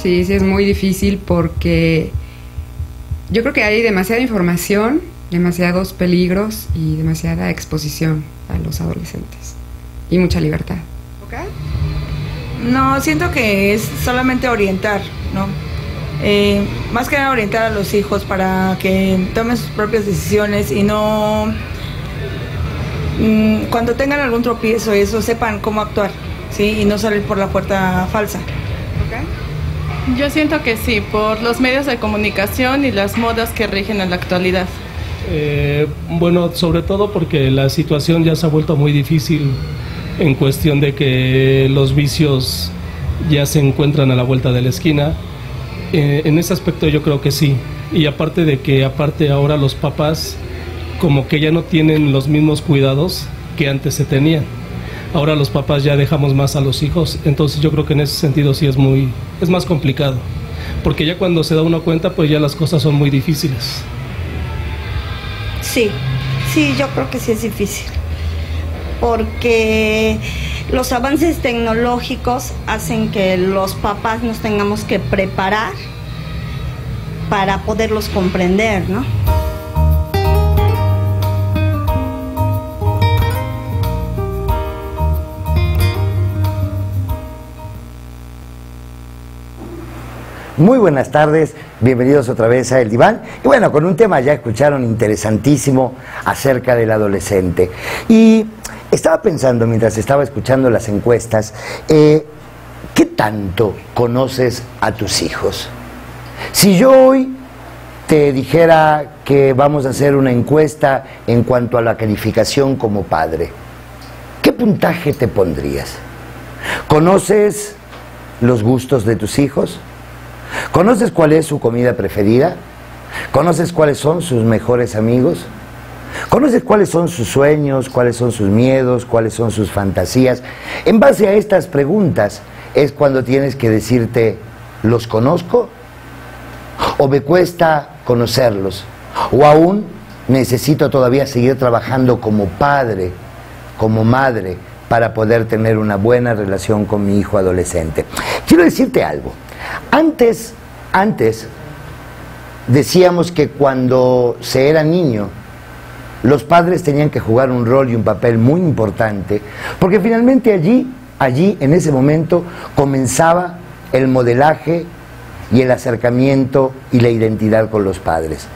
Sí, es muy difícil porque yo creo que hay demasiada información, demasiados peligros y demasiada exposición a los adolescentes y mucha libertad. ¿Okay? No, siento que es solamente orientar, ¿no? Más que nada orientar a los hijos para que tomen sus propias decisiones y no, cuando tengan algún tropiezo, eso, sepan cómo actuar, ¿sí? Y no salir por la puerta falsa. ¿Okay? Yo siento que sí, por los medios de comunicación y las modas que rigen en la actualidad. Bueno, sobre todo porque la situación ya se ha vuelto muy difícil en cuestión de que los vicios ya se encuentran a la vuelta de la esquina. En ese aspecto yo creo que sí. Y aparte de que ahora los papás como que ya no tienen los mismos cuidados que antes se tenían. Ahora los papás ya dejamos más a los hijos, entonces yo creo que en ese sentido sí es más complicado. Porque ya cuando se da uno cuenta, pues ya las cosas son muy difíciles. Sí, yo creo que sí es difícil, porque los avances tecnológicos hacen que los papás nos tengamos que preparar para poderlos comprender, ¿no? Muy buenas tardes, bienvenidos otra vez a El Diván. Y bueno, con un tema ya escucharon interesantísimo acerca del adolescente. Y estaba pensando mientras estaba escuchando las encuestas, ¿qué tanto conoces a tus hijos? Si yo hoy te dijera que vamos a hacer una encuesta en cuanto a la calificación como padre, ¿qué puntaje te pondrías? ¿Conoces los gustos de tus hijos? ¿Conoces cuál es su comida preferida? ¿Conoces cuáles son sus mejores amigos? ¿Conoces cuáles son sus sueños, cuáles son sus miedos, cuáles son sus fantasías? En base a estas preguntas es cuando tienes que decirte, ¿los conozco? ¿O me cuesta conocerlos? ¿O aún necesito todavía seguir trabajando como padre, como madre, para poder tener una buena relación con mi hijo adolescente? Quiero decirte algo. Antes decíamos que cuando se era niño, los padres tenían que jugar un rol y un papel muy importante, porque finalmente allí en ese momento comenzaba el modelaje y el acercamiento y la identidad con los padres.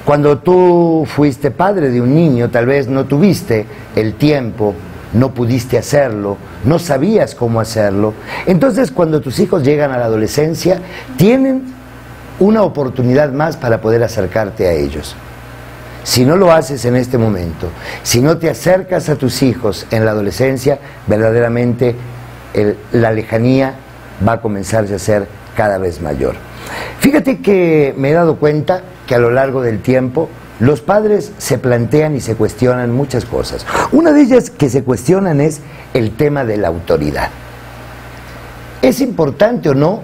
Cuando tú fuiste padre de un niño, tal vez no tuviste el tiempo, no pudiste hacerlo, no sabías cómo hacerlo. Entonces, cuando tus hijos llegan a la adolescencia, tienen una oportunidad más para poder acercarte a ellos. Si no lo haces en este momento, si no te acercas a tus hijos en la adolescencia, verdaderamente la lejanía va a comenzarse a ser cada vez mayor. Fíjate que me he dado cuenta que a lo largo del tiempo los padres se plantean y se cuestionan muchas cosas. Una de ellas que se cuestionan es el tema de la autoridad. ¿Es importante o no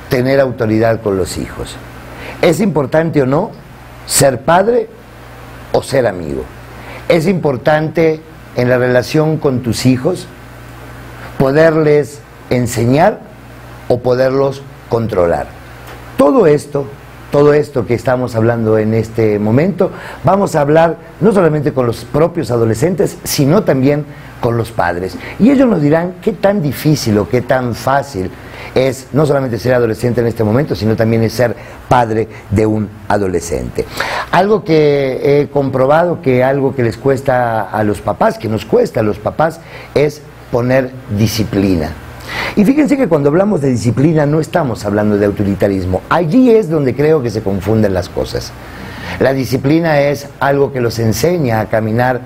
tener autoridad con los hijos? ¿Es importante o no ser padre o ser amigo? ¿Es importante en la relación con tus hijos poderles enseñar o poderlos controlar? Todo esto que estamos hablando en este momento, vamos a hablar no solamente con los propios adolescentes, sino también con los padres. Y ellos nos dirán qué tan difícil o qué tan fácil es no solamente ser adolescente en este momento, sino también es ser padre de un adolescente. Algo que he comprobado que algo que les cuesta a los papás, que nos cuesta a los papás, es poner disciplina. Y fíjense que cuando hablamos de disciplina no estamos hablando de autoritarismo. Allí es donde creo que se confunden las cosas. La disciplina es algo que los enseña a caminar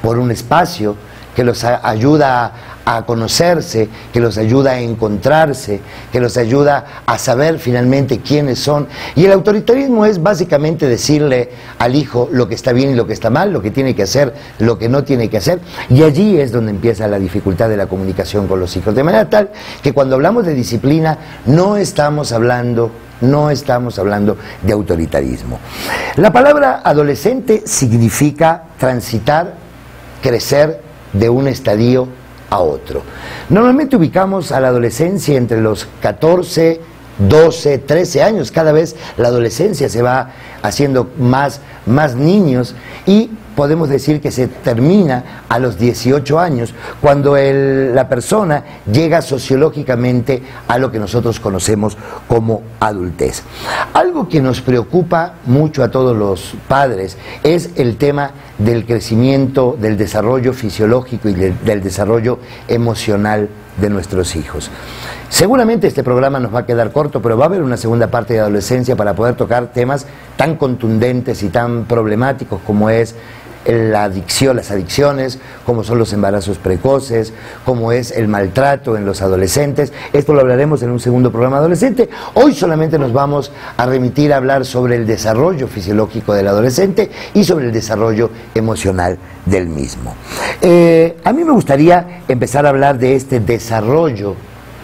por un espacio, que los ayuda a conocerse, que los ayuda a encontrarse, que los ayuda a saber finalmente quiénes son. Y el autoritarismo es básicamente decirle al hijo lo que está bien y lo que está mal, lo que tiene que hacer, lo que no tiene que hacer. Y allí es donde empieza la dificultad de la comunicación con los hijos. De manera tal que cuando hablamos de disciplina no estamos hablando de autoritarismo. La palabra adolescente significa transitar, crecer de un estadio a otro. Normalmente ubicamos a la adolescencia entre los 14, 12, 13 años. Cada vez la adolescencia se va haciendo más niños y podemos decir que se termina a los 18 años, cuando la persona llega sociológicamente a lo que nosotros conocemos como adultez. Algo que nos preocupa mucho a todos los padres es el tema del crecimiento, del desarrollo fisiológico y del desarrollo emocional de nuestros hijos. Seguramente este programa nos va a quedar corto, pero va a haber una segunda parte de adolescencia para poder tocar temas tan contundentes y tan problemáticos como es la adicción, las adicciones, como son los embarazos precoces, como es el maltrato en los adolescentes. Esto lo hablaremos en un segundo programa adolescente. Hoy solamente nos vamos a remitir a hablar sobre el desarrollo fisiológico del adolescente y sobre el desarrollo emocional del mismo. A mí me gustaría empezar a hablar de este desarrollo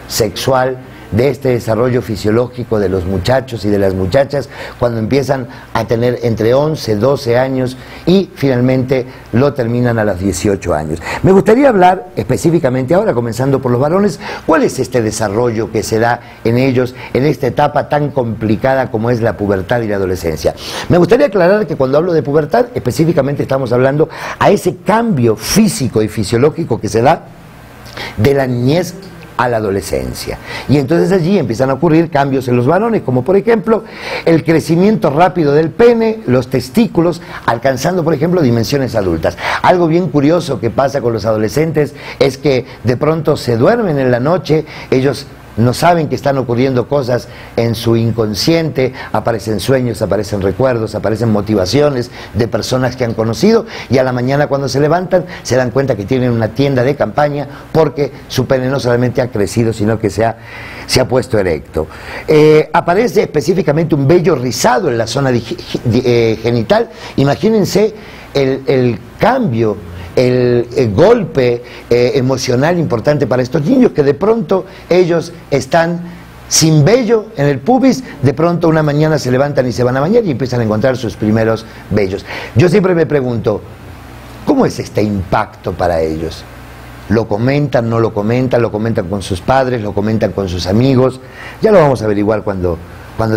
sexual, de este desarrollo fisiológico de los muchachos y de las muchachas cuando empiezan a tener entre 11, 12 años y finalmente lo terminan a los 18 años. Me gustaría hablar específicamente ahora, comenzando por los varones, cuál es este desarrollo que se da en ellos en esta etapa tan complicada como es la pubertad y la adolescencia. Me gustaría aclarar que cuando hablo de pubertad, específicamente estamos hablando a ese cambio físico y fisiológico que se da de la niñez a la adolescencia. Y entonces allí empiezan a ocurrir cambios en los varones, como por ejemplo el crecimiento rápido del pene, los testículos, alcanzando por ejemplo dimensiones adultas. Algo bien curioso que pasa con los adolescentes es que de pronto se duermen en la noche, ellos no saben que están ocurriendo cosas en su inconsciente, aparecen sueños, aparecen recuerdos, aparecen motivaciones de personas que han conocido y a la mañana cuando se levantan se dan cuenta que tienen una tienda de campaña porque su pene no solamente ha crecido sino que se ha puesto erecto. Aparece específicamente un vello rizado en la zona genital. Imagínense el cambio, el golpe emocional importante para estos niños, que de pronto ellos están sin vello en el pubis, de pronto una mañana se levantan y se van a bañar y empiezan a encontrar sus primeros vellos. Yo siempre me pregunto, ¿cómo es este impacto para ellos? ¿Lo comentan, no lo comentan? ¿Lo comentan con sus padres? ¿Lo comentan con sus amigos? Ya lo vamos a averiguar cuando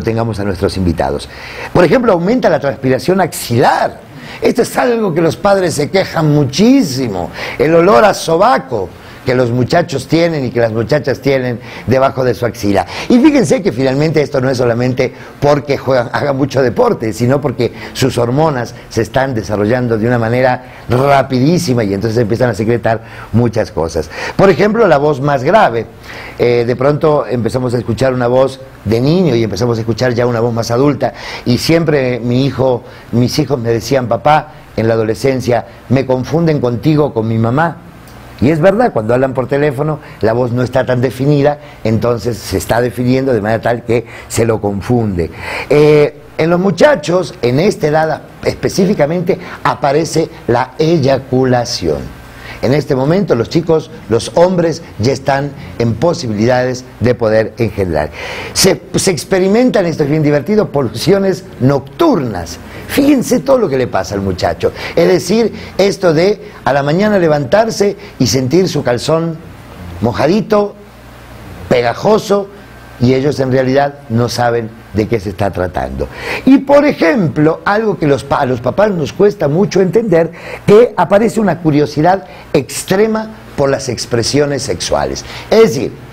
tengamos a nuestros invitados. Por ejemplo, aumenta la transpiración axilar. Esto es algo que los padres se quejan muchísimo. El olor a sobaco que los muchachos tienen y que las muchachas tienen debajo de su axila. Y fíjense que finalmente esto no es solamente porque hagan mucho deporte, sino porque sus hormonas se están desarrollando de una manera rapidísima y entonces empiezan a secretar muchas cosas. Por ejemplo, la voz más grave. De pronto empezamos a escuchar una voz de niño y empezamos a escuchar ya una voz más adulta y siempre mis hijos me decían, papá, en la adolescencia, me confunden contigo, con mi mamá. Y es verdad, cuando hablan por teléfono la voz no está tan definida, entonces se está definiendo de manera tal que se lo confunde. En los muchachos, en esta edad específicamente, aparece la eyaculación. En este momento los chicos, los hombres, ya están en posibilidades de poder engendrar. Se experimentan, esto es bien divertido, poluciones nocturnas. Fíjense todo lo que le pasa al muchacho. Es decir, esto de a la mañana levantarse y sentir su calzón mojadito, pegajoso, y ellos en realidad no saben de qué se está tratando. Y por ejemplo, algo que a los papás nos cuesta mucho entender, que aparece una curiosidad extrema por las expresiones sexuales. Es decir,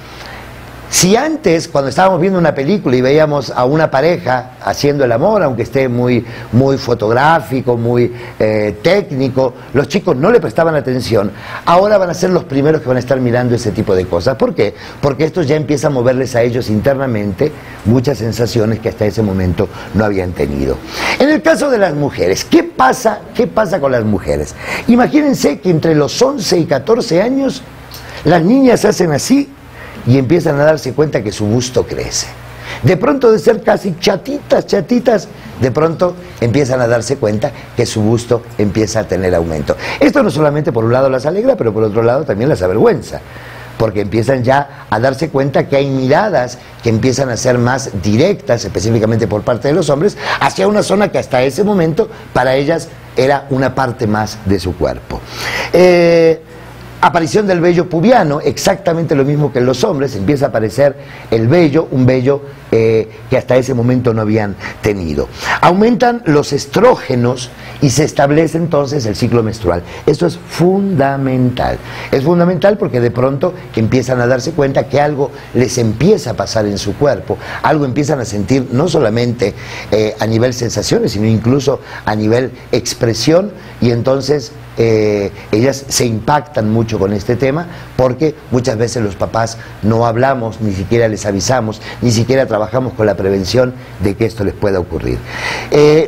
si antes, cuando estábamos viendo una película y veíamos a una pareja haciendo el amor, aunque esté muy fotográfico, muy técnico, los chicos no le prestaban atención, ahora van a ser los primeros que van a estar mirando ese tipo de cosas. ¿Por qué? Porque esto ya empieza a moverles a ellos internamente muchas sensaciones que hasta ese momento no habían tenido. En el caso de las mujeres, ¿qué pasa con las mujeres? Imagínense que entre los 11 y 14 años las niñas hacen así y empiezan a darse cuenta que su busto crece. De pronto, de ser casi chatitas, de pronto empiezan a darse cuenta que su busto empieza a tener aumento. Esto no solamente por un lado las alegra, pero por otro lado también las avergüenza, porque empiezan ya a darse cuenta que hay miradas que empiezan a ser más directas, específicamente por parte de los hombres, hacia una zona que hasta ese momento para ellas era una parte más de su cuerpo. Aparición del vello pubiano, exactamente lo mismo que en los hombres, empieza a aparecer el vello, un vello que hasta ese momento no habían tenido. Aumentan los estrógenos y se establece entonces el ciclo menstrual. Esto es fundamental. Es fundamental porque de pronto empiezan a darse cuenta que algo les empieza a pasar en su cuerpo, algo empiezan a sentir no solamente a nivel sensaciones, sino incluso a nivel expresión, y entonces ellas se impactan mucho con este tema porque muchas veces los papás no hablamos, ni siquiera les avisamos, ni siquiera trabajamos con la prevención de que esto les pueda ocurrir.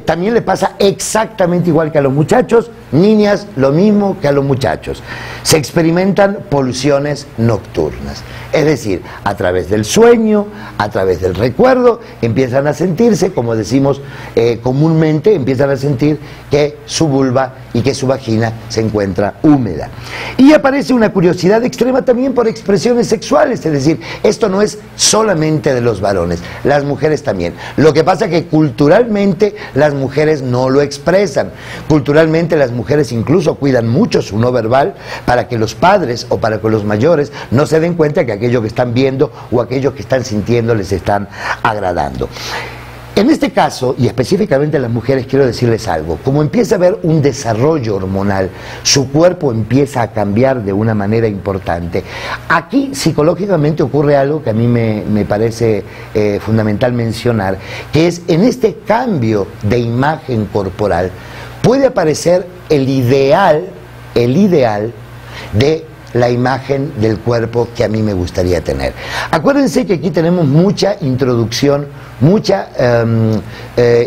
También le pasa exactamente igual que a los muchachos, niñas, lo mismo que a los muchachos. Se experimentan pulsiones nocturnas, es decir, a través del sueño, a través del recuerdo, empiezan a sentirse, como decimos comúnmente, empiezan a sentir que su vulva y que su vagina se encuentra húmeda. Y aparece una curiosidad extrema también por expresiones sexuales, es decir, esto no es solamente de los varones, las mujeres también. Lo que pasa es que culturalmente las mujeres no lo expresan. Culturalmente las mujeres incluso cuidan mucho su no verbal para que los padres o para que los mayores no se den cuenta que aquello que están viendo o aquello que están sintiendo les están agradando. En este caso, y específicamente las mujeres, quiero decirles algo. Como empieza a haber un desarrollo hormonal, su cuerpo empieza a cambiar de una manera importante. Aquí psicológicamente ocurre algo que a mí me parece fundamental mencionar, que es en este cambio de imagen corporal puede aparecer el ideal de la imagen del cuerpo que a mí me gustaría tener. Acuérdense que aquí tenemos mucha introducción, mucha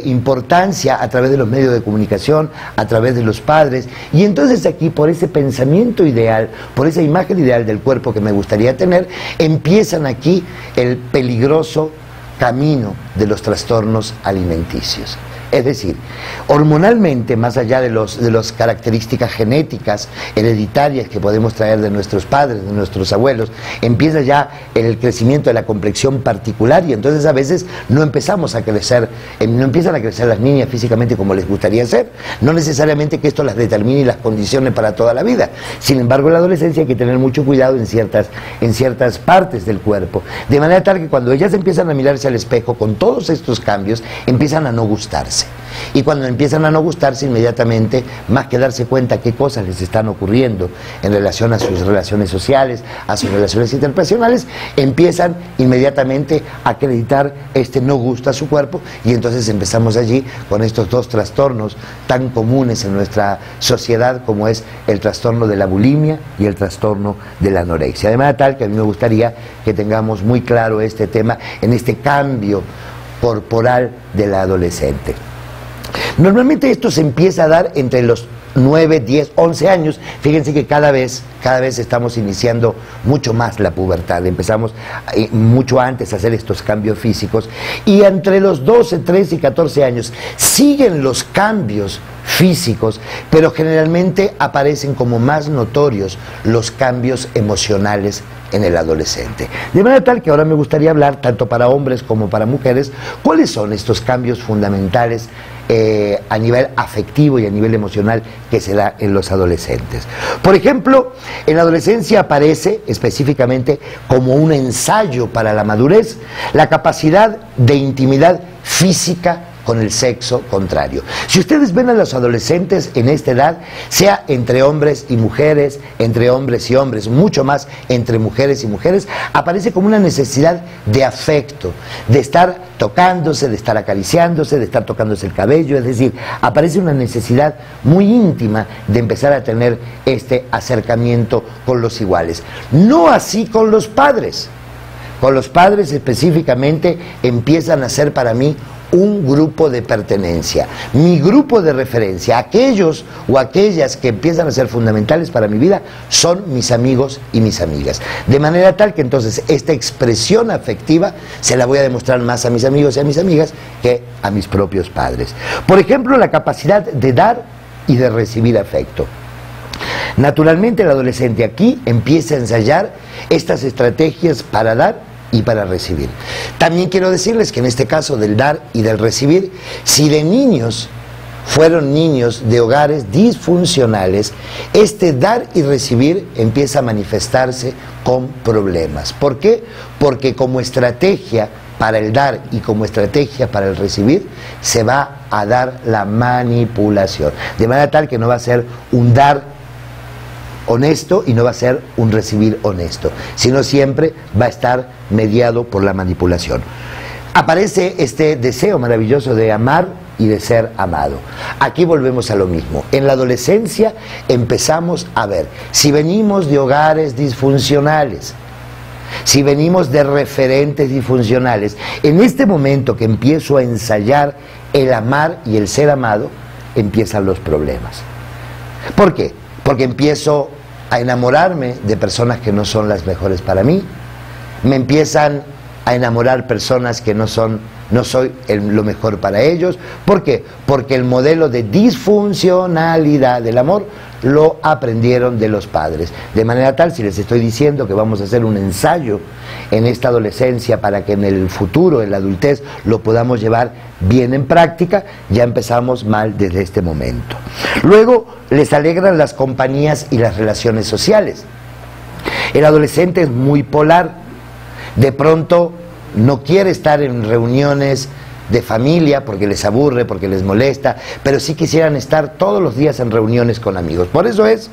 importancia a través de los medios de comunicación, a través de los padres, y entonces aquí por ese pensamiento ideal, por esa imagen ideal del cuerpo que me gustaría tener, empiezan aquí el peligroso camino de los trastornos alimenticios. Es decir, hormonalmente, más allá de las características genéticas, hereditarias que podemos traer de nuestros padres, de nuestros abuelos, empieza ya el crecimiento de la complexión particular, y entonces a veces no empezamos a crecer, no empiezan a crecer las niñas físicamente como les gustaría ser. No necesariamente que esto las determine y las condicione para toda la vida. Sin embargo, en la adolescencia hay que tener mucho cuidado en ciertas partes del cuerpo. De manera tal que cuando ellas empiezan a mirarse al espejo con todos estos cambios, empiezan a no gustarse. Y cuando empiezan a no gustarse, inmediatamente, más que darse cuenta qué cosas les están ocurriendo en relación a sus relaciones sociales, a sus relaciones interpersonales, empiezan inmediatamente a acreditar este no gusto a su cuerpo, y entonces empezamos allí con estos dos trastornos tan comunes en nuestra sociedad, como es el trastorno de la bulimia y el trastorno de la anorexia. De manera tal que a mí me gustaría que tengamos muy claro este tema en este cambio corporal de la adolescente. Normalmente esto se empieza a dar entre los 9, 10, 11 años. Fíjense que cada vez estamos iniciando mucho más la pubertad. Empezamos mucho antes a hacer estos cambios físicos, y entre los 12, 13 y 14 años siguen los cambios físicos, pero generalmente aparecen como más notorios los cambios emocionales en el adolescente. De manera tal que ahora me gustaría hablar, tanto para hombres como para mujeres, cuáles son estos cambios fundamentales a nivel afectivo y a nivel emocional que se da en los adolescentes. Por ejemplo, en la adolescencia aparece específicamente como un ensayo para la madurez la capacidad de intimidad física con el sexo contrario. Si ustedes ven a los adolescentes en esta edad, sea entre hombres y mujeres, entre hombres y hombres, mucho más entre mujeres y mujeres, aparece como una necesidad de afecto, de estar tocándose, de estar acariciándose, de estar tocándose el cabello, es decir, aparece una necesidad muy íntima de empezar a tener este acercamiento con los iguales. No así con los padres. Con los padres específicamente empiezan a ser para mí un grupo de pertenencia, mi grupo de referencia. Aquellos o aquellas que empiezan a ser fundamentales para mi vida son mis amigos y mis amigas. De manera tal que entonces esta expresión afectiva se la voy a demostrar más a mis amigos y a mis amigas que a mis propios padres. Por ejemplo, la capacidad de dar y de recibir afecto. Naturalmente el adolescente aquí empieza a ensayar estas estrategias para dar y para recibir. También quiero decirles que en este caso del dar y del recibir, si de niños fueron niños de hogares disfuncionales, este dar y recibir empieza a manifestarse con problemas. ¿Por qué? Porque como estrategia para el dar y como estrategia para el recibir, se va a dar la manipulación. De manera tal que no va a ser un dar honesto y no va a ser un recibir honesto, sino siempre va a estar mediado por la manipulación. Aparece este deseo maravilloso de amar y de ser amado. Aquí volvemos a lo mismo. En la adolescencia empezamos a ver, si venimos de hogares disfuncionales, si venimos de referentes disfuncionales, en este momento que empiezo a ensayar el amar y el ser amado, empiezan los problemas. ¿Por qué? Porque empiezo a enamorarme de personas que no son las mejores para mí, me empiezan a enamorar personas que no soy lo mejor para ellos. ¿Por qué? Porque el modelo de disfuncionalidad del amor lo aprendieron de los padres. De manera tal, si les estoy diciendo que vamos a hacer un ensayo en esta adolescencia para que en el futuro, en la adultez, lo podamos llevar bien en práctica, ya empezamos mal desde este momento. Luego, les alegran las compañías y las relaciones sociales. El adolescente es muy polar. De pronto no quiere estar en reuniones de familia porque les aburre, porque les molesta, pero sí quisieran estar todos los días en reuniones con amigos. Por eso es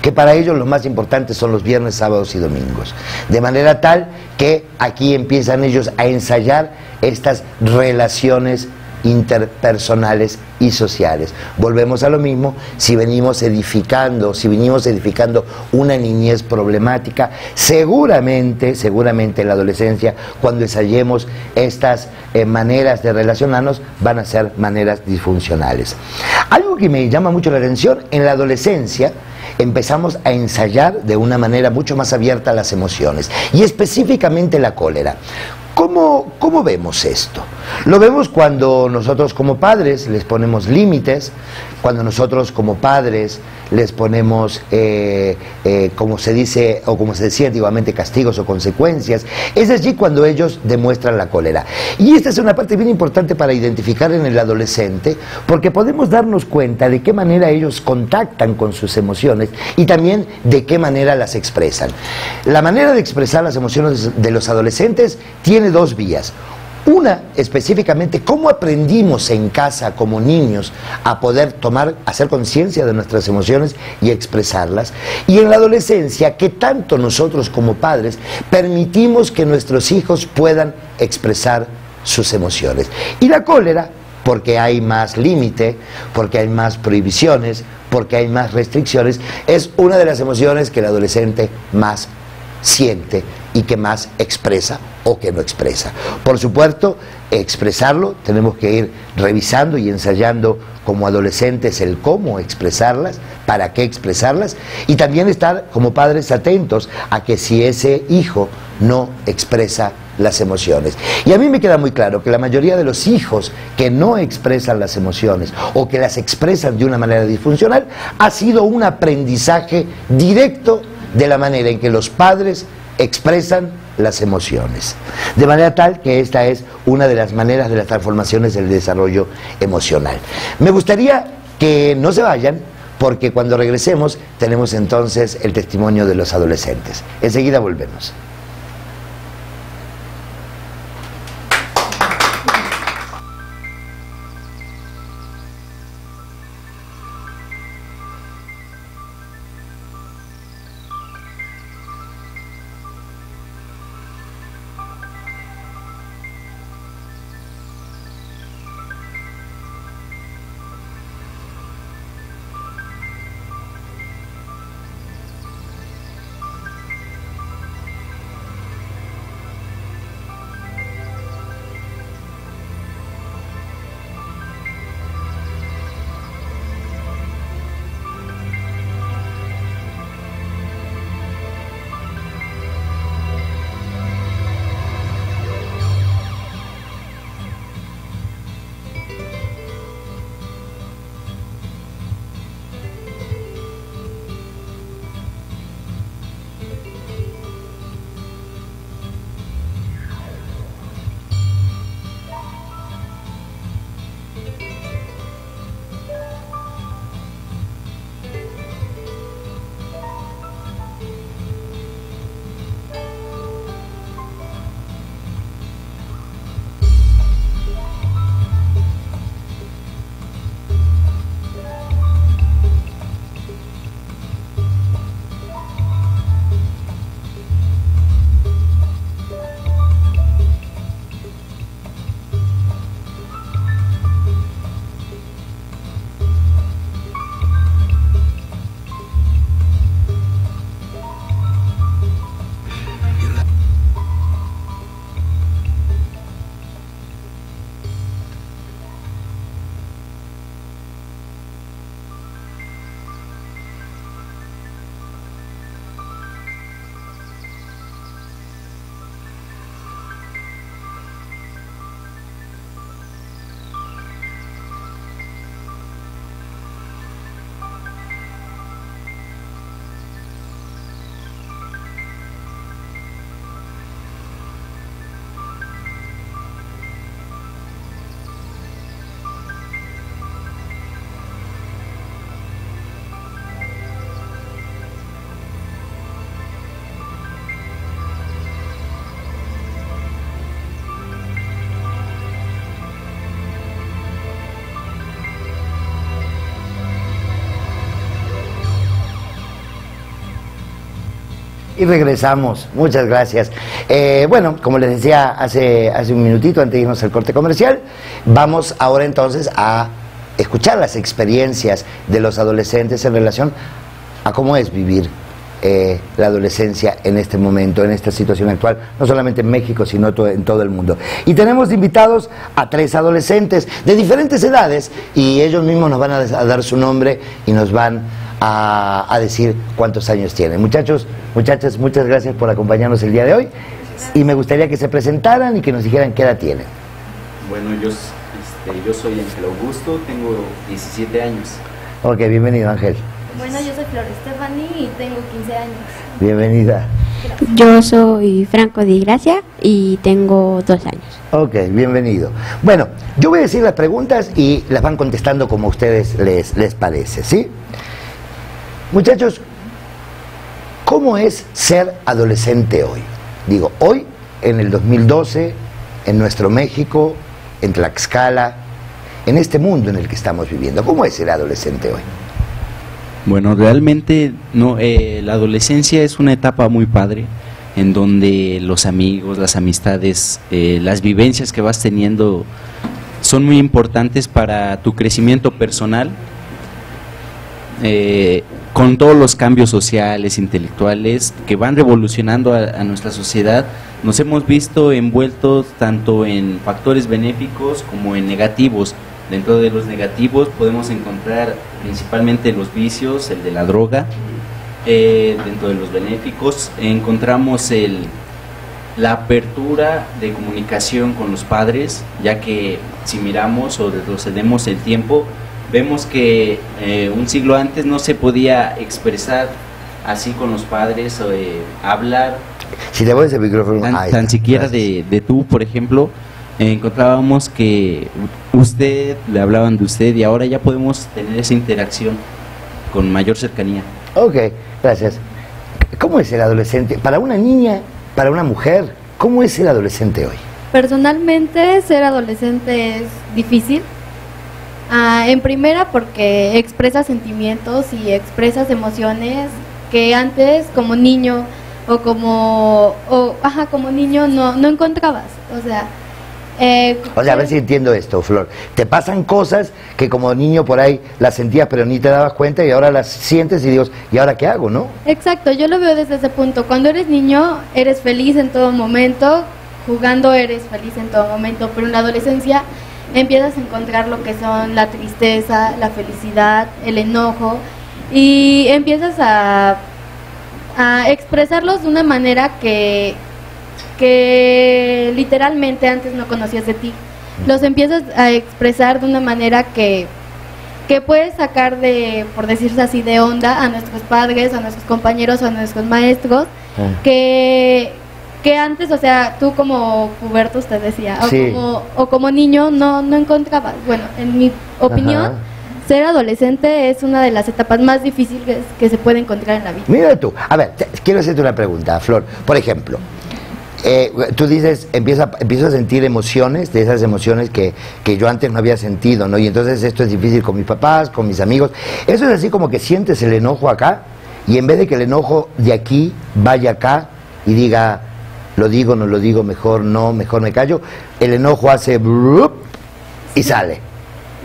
que para ellos lo más importante son los viernes, sábados y domingos. De manera tal que aquí empiezan ellos a ensayar estas relaciones interpersonales y sociales. Volvemos a lo mismo, si venimos edificando una niñez problemática, seguramente en la adolescencia, cuando ensayemos estas maneras de relacionarnos, van a ser maneras disfuncionales. Algo que me llama mucho la atención, en la adolescencia empezamos a ensayar de una manera mucho más abierta las emociones, y específicamente la cólera. ¿Cómo vemos esto? Lo vemos cuando nosotros como padres les ponemos límites, cuando nosotros como padres les ponemos, como se dice o como se decía antiguamente, castigos o consecuencias. Es allí cuando ellos demuestran la cólera. Y esta es una parte bien importante para identificar en el adolescente, porque podemos darnos cuenta de qué manera ellos contactan con sus emociones y también de qué manera las expresan. La manera de expresar las emociones de los adolescentes tiene dos vías. Una, específicamente, cómo aprendimos en casa como niños a poder hacer conciencia de nuestras emociones y expresarlas. Y en la adolescencia, qué tanto nosotros como padres permitimos que nuestros hijos puedan expresar sus emociones. Y la cólera, porque hay más límite, porque hay más prohibiciones, porque hay más restricciones, es una de las emociones que el adolescente más siente y que más expresa o que no expresa. Por supuesto, expresarlo, tenemos que ir revisando y ensayando como adolescentes el cómo expresarlas, para qué expresarlas, y también estar como padres atentos a que si ese hijo no expresa las emociones. Y a mí me queda muy claro que la mayoría de los hijos que no expresan las emociones o que las expresan de una manera disfuncional ha sido un aprendizaje directo de la manera en que los padres expresan las emociones. De manera tal que esta es una de las maneras de las transformaciones del desarrollo emocional. Me gustaría que no se vayan, porque cuando regresemos tenemos entonces el testimonio de los adolescentes. Enseguida volvemos. y regresamos. Muchas gracias. Bueno, como les decía hace un minutito antes de irnos al corte comercial, vamos ahora entonces a escuchar las experiencias de los adolescentes en relación a cómo es vivir la adolescencia en este momento, en esta situación actual, no solamente en México, sino en todo el mundo. Y tenemos invitados a 3 adolescentes de diferentes edades, y ellos mismos nos van a dar su nombre y nos van a decir cuántos años tienen. Muchachos, muchachas, muchas gracias por acompañarnos el día de hoy, y me gustaría que se presentaran y que nos dijeran qué edad tienen. Bueno, yo soy Ángel Augusto, tengo 17 años. Ok, bienvenido, Ángel. Bueno, yo soy Flor Estefani y tengo 15 años. Bienvenida. Gracias. Yo soy Franco Di Gracia y tengo 2 años. Ok, bienvenido. Bueno, yo voy a decir las preguntas y las van contestando como a ustedes les parece, ¿sí? Muchachos, ¿cómo es ser adolescente hoy? Digo, hoy, en el 2012, en nuestro México, en Tlaxcala, en este mundo en el que estamos viviendo. ¿Cómo es ser adolescente hoy? Bueno, realmente no, la adolescencia es una etapa muy padre, en donde los amigos, las amistades, las vivencias que vas teniendo son muy importantes para tu crecimiento personal, con todos los cambios sociales, intelectuales que van revolucionando a nuestra sociedad. Nos hemos visto envueltos tanto en factores benéficos como en negativos. Dentro de los negativos podemos encontrar principalmente los vicios, el de la droga. Dentro de los benéficos encontramos la apertura de comunicación con los padres, ya que si miramos o retrocedemos el tiempo, vemos que un siglo antes no se podía expresar así con los padres, hablar. Si te pones el micrófono, tan siquiera de tú, por ejemplo. Encontrábamos que le hablaban de usted, y ahora ya podemos tener esa interacción con mayor cercanía. Ok, gracias. ¿Cómo es el adolescente? Para una niña, para una mujer, ¿cómo es el adolescente hoy? Personalmente, ser adolescente es difícil. En primera, porque expresas sentimientos y expresas emociones que antes, como niño como niño no encontrabas. A ver si entiendo esto, Flor. Te pasan cosas que como niño por ahí las sentías pero ni te dabas cuenta, y ahora las sientes y dices, ¿y ahora qué hago, no? Exacto, yo lo veo desde ese punto. Cuando eres niño, eres feliz en todo momento, jugando eres feliz en todo momento, pero en la adolescencia empiezas a encontrar lo que son la tristeza, la felicidad, el enojo, y empiezas a expresarlos de una manera que literalmente antes no conocías de ti. Los empiezas a expresar de una manera que puedes sacar por decirse así, de onda a nuestros padres, a nuestros compañeros, a nuestros maestros, que antes, tú como puberto, usted decía, sí, o como niño no encontrabas. Bueno, en mi opinión, ser adolescente es una de las etapas más difíciles que se puede encontrar en la vida. Mira tú, a ver, quiero hacerte una pregunta, Flor. Por ejemplo, tú dices, empiezo a sentir emociones, de esas emociones que yo antes no había sentido, ¿no? Y entonces esto es difícil con mis papás, con mis amigos. Eso es así como que sientes el enojo acá, y en vez de que el enojo de aquí vaya acá y diga, lo digo, no lo digo, mejor no, mejor me callo, el enojo hace brup y sale.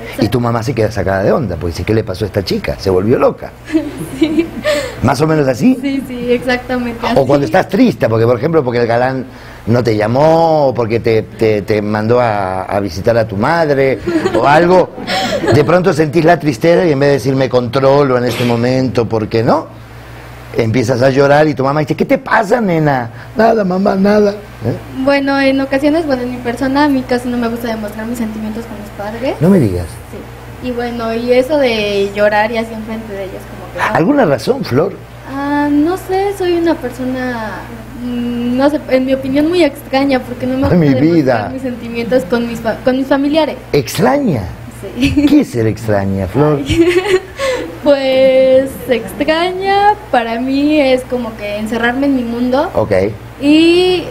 Exacto. Y tu mamá se queda sacada de onda, porque dice, ¿qué le pasó a esta chica? Se volvió loca. Sí. ¿Más o menos así? Sí, exactamente. O cuando estás triste, porque por ejemplo, porque el galán no te llamó, o porque te mandó a visitar a tu madre, o algo, de pronto sentís la tristeza y en vez de decir me controlo en este momento, ¿por qué no? Empiezas a llorar y tu mamá dice, ¿qué te pasa, nena? Nada, mamá, nada. Bueno, en ocasiones, en mi persona, a mí casi no me gusta demostrar mis sentimientos con mis padres. No me digas. Sí. Y bueno, y eso de llorar y así enfrente de ellos, como que... ¿Alguna razón, Flor? No sé, soy una persona, no sé, en mi opinión muy extraña, porque no me gusta demostrar mis sentimientos con mis familiares. ¿Extraña? Sí. ¿Qué es ser extraña, Flor? Pues extraña para mí es como que encerrarme en mi mundo. Ok. Y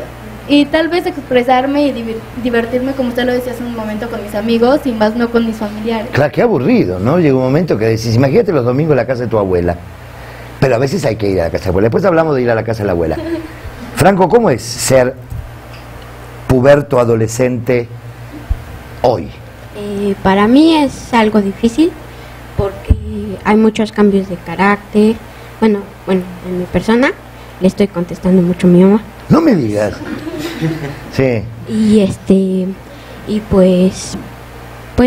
tal vez expresarme y divertirme, como usted lo decía hace un momento, con mis amigos y más no con mis familiares. Claro, qué aburrido, ¿no? Llega un momento que decís, imagínate los domingos en la casa de tu abuela. Pero a veces hay que ir a la casa de la abuela. Después hablamos de ir a la casa de la abuela. Franco, ¿cómo es ser puberto adolescente hoy? Para mí es algo difícil porque hay muchos cambios de carácter. Bueno, en mi persona le estoy contestando mucho a mi mamá. No me digas. Sí. Y pues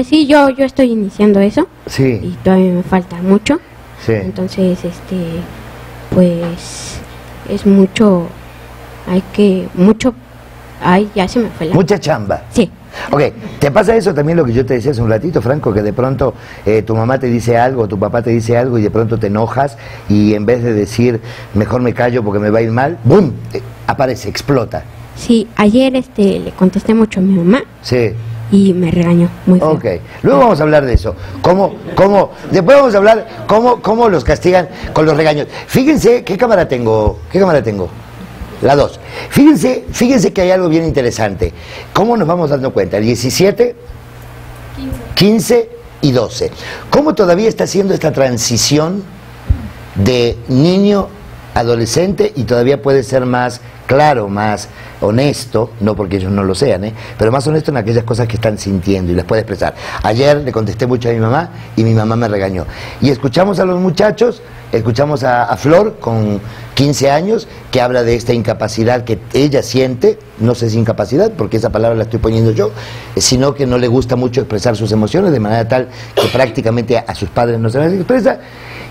sí, yo estoy iniciando eso. Sí. Y todavía me falta mucho. Sí. Entonces, pues es mucho, ya se me fue la... Mucha chamba. Sí. Ok, ¿te pasa eso también lo que yo te decía hace un ratito, Franco? Que de pronto tu mamá te dice algo, tu papá te dice algo y de pronto te enojas y en vez de decir, mejor me callo porque me va a ir mal, ¡bum!, aparece, explota. Sí, ayer le contesté mucho a mi mamá. Sí. Y me regañó muy feo. Ok, luego vamos a hablar de eso. Después vamos a hablar cómo los castigan con los regaños. Fíjense, ¿qué cámara tengo? La 2. Fíjense que hay algo bien interesante. ¿Cómo nos vamos dando cuenta? El 17, 15 y 12. ¿Cómo todavía está haciendo esta transición de niño a adolescente y todavía puede ser más claro, más honesto, no porque ellos no lo sean, pero más honesto en aquellas cosas que están sintiendo y las puede expresar? Ayer le contesté mucho a mi mamá y mi mamá me regañó. Y escuchamos a los muchachos, escuchamos a Flor con 15 años que habla de esta incapacidad que ella siente, no sé si incapacidad porque esa palabra la estoy poniendo yo, sino que no le gusta mucho expresar sus emociones de manera tal que prácticamente a sus padres no se las expresa.